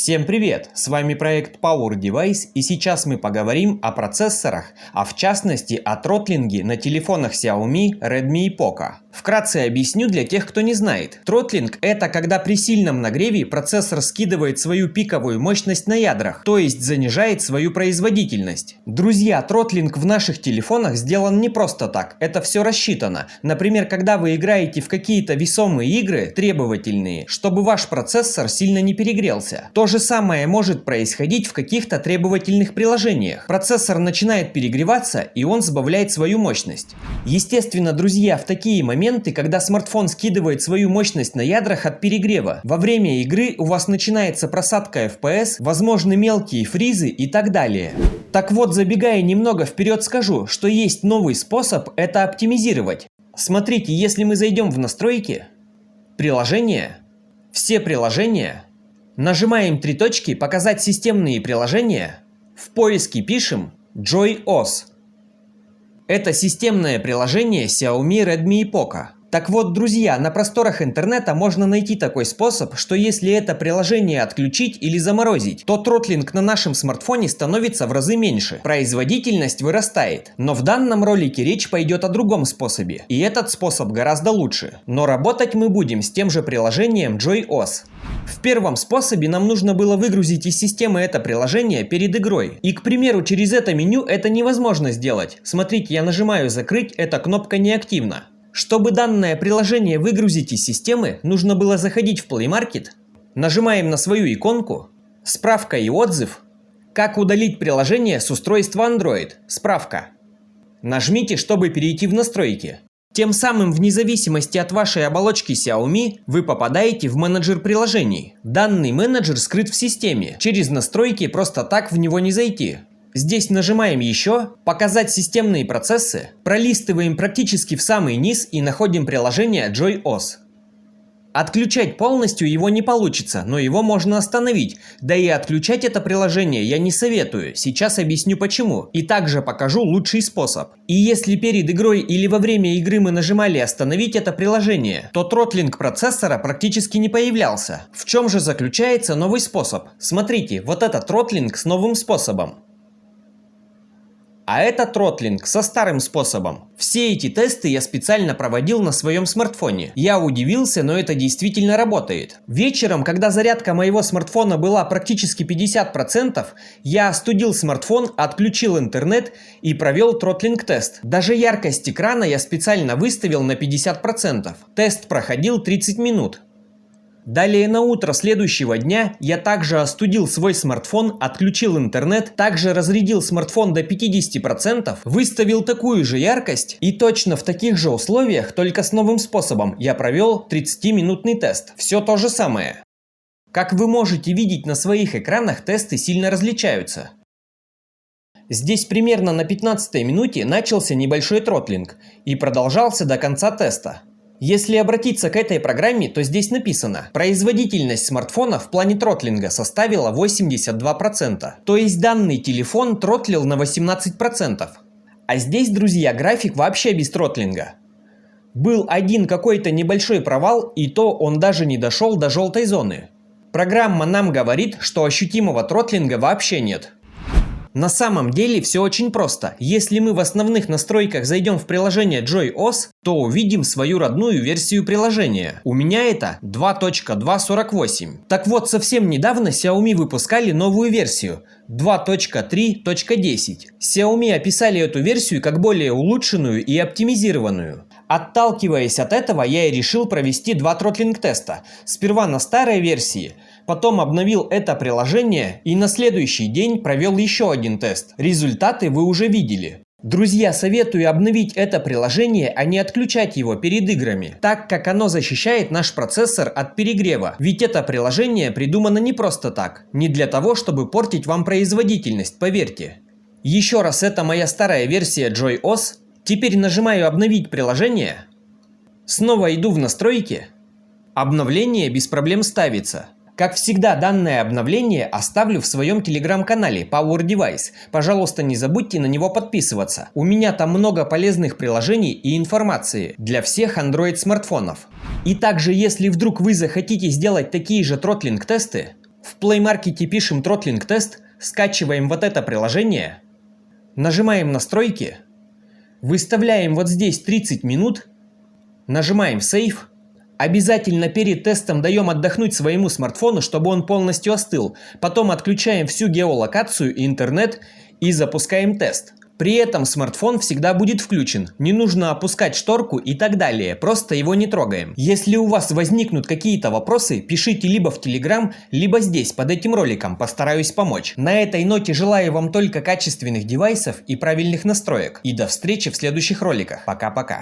Всем привет! С вами проект Power Device, и сейчас мы поговорим о процессорах, а в частности о тротлинге на телефонах Xiaomi, Redmi и Poco. Вкратце объясню для тех, кто не знает. Тротлинг – это когда при сильном нагреве процессор скидывает свою пиковую мощность на ядрах, то есть занижает свою производительность. Друзья, тротлинг в наших телефонах сделан не просто так, это все рассчитано. Например, когда вы играете в какие-то весомые игры, требовательные, чтобы ваш процессор сильно не перегрелся. То же самое может происходить в каких-то требовательных приложениях. Процессор начинает перегреваться, и он сбавляет свою мощность. Естественно, друзья, в такие моменты, когда смартфон скидывает свою мощность на ядрах от перегрева, во время игры у вас начинается просадка FPS, возможны мелкие фризы и так далее. Так вот, забегая немного вперед, скажу, что есть новый способ это оптимизировать. Смотрите, если мы зайдем в настройки, приложения, все приложения, нажимаем три точки «Показать системные приложения», в поиске пишем JoyOS. Это системное приложение Xiaomi, Redmi и Poco. Так вот, друзья, на просторах интернета можно найти такой способ, что если это приложение отключить или заморозить, то тротлинг на нашем смартфоне становится в разы меньше, производительность вырастает. Но в данном ролике речь пойдет о другом способе, и этот способ гораздо лучше. Но работать мы будем с тем же приложением JoyOS. В первом способе нам нужно было выгрузить из системы это приложение перед игрой. И, к примеру, через это меню это невозможно сделать. Смотрите, я нажимаю «Закрыть», эта кнопка неактивна. Чтобы данное приложение выгрузить из системы, нужно было заходить в Play Market, нажимаем на свою иконку, справка и отзыв, как удалить приложение с устройства Android, справка. Нажмите, чтобы перейти в настройки. Тем самым, вне зависимости от вашей оболочки Xiaomi, вы попадаете в менеджер приложений. Данный менеджер скрыт в системе, через настройки просто так в него не зайти. Здесь нажимаем «Еще», «Показать системные процессы», пролистываем практически в самый низ и находим приложение JoyOS. Отключать полностью его не получится, но его можно остановить, да и отключать это приложение я не советую, сейчас объясню почему, и также покажу лучший способ. И если перед игрой или во время игры мы нажимали «Остановить это приложение», то тротлинг процессора практически не появлялся. В чем же заключается новый способ? Смотрите, вот это тротлинг с новым способом. А это тротлинг со старым способом. Все эти тесты я специально проводил на своем смартфоне. Я удивился, но это действительно работает. Вечером, когда зарядка моего смартфона была практически 50%, я остудил смартфон, отключил интернет и провел тротлинг-тест. Даже яркость экрана я специально выставил на 50%. Тест проходил 30 минут. Далее на утро следующего дня я также остудил свой смартфон, отключил интернет, также разрядил смартфон до 50%, выставил такую же яркость и точно в таких же условиях, только с новым способом, я провел 30-минутный тест. Все то же самое. Как вы можете видеть на своих экранах, тесты сильно различаются. Здесь примерно на 15-й минуте начался небольшой тротлинг и продолжался до конца теста. Если обратиться к этой программе, то здесь написано: производительность смартфона в плане тротлинга составила 82%. То есть данный телефон тротлил на 18%. А здесь, друзья, график вообще без тротлинга. Был один какой-то небольшой провал, и то он даже не дошел до желтой зоны. Программа нам говорит, что ощутимого тротлинга вообще нет. На самом деле все очень просто. Если мы в основных настройках зайдем в приложение JoyOS, то увидим свою родную версию приложения. У меня это 2.2.48. Так вот, совсем недавно Xiaomi выпускали новую версию 2.3.10. Xiaomi описали эту версию как более улучшенную и оптимизированную. Отталкиваясь от этого, я и решил провести два тротлинг-теста. Сперва на старой версии, потом обновил это приложение и на следующий день провел еще один тест. Результаты вы уже видели. Друзья, советую обновить это приложение, а не отключать его перед играми, так как оно защищает наш процессор от перегрева. Ведь это приложение придумано не просто так, не для того, чтобы портить вам производительность, поверьте. Еще раз, это моя старая версия JoyOS. Теперь нажимаю «Обновить приложение». Снова иду в настройки. Обновление без проблем ставится. Как всегда, данное обновление оставлю в своем телеграм-канале Power Device. Пожалуйста, не забудьте на него подписываться. У меня там много полезных приложений и информации для всех Android смартфонов. И также, если вдруг вы захотите сделать такие же тротлинг-тесты, В Play Market пишем Throttling Test, скачиваем вот это приложение, нажимаем настройки, выставляем вот здесь 30 минут, нажимаем Save. Обязательно перед тестом даем отдохнуть своему смартфону, чтобы он полностью остыл. Потом отключаем всю геолокацию и интернет и запускаем тест. При этом смартфон всегда будет включен, не нужно опускать шторку и так далее, просто его не трогаем. Если у вас возникнут какие-то вопросы, пишите либо в Telegram, либо здесь, под этим роликом, постараюсь помочь. На этой ноте желаю вам только качественных девайсов и правильных настроек. И до встречи в следующих роликах. Пока-пока.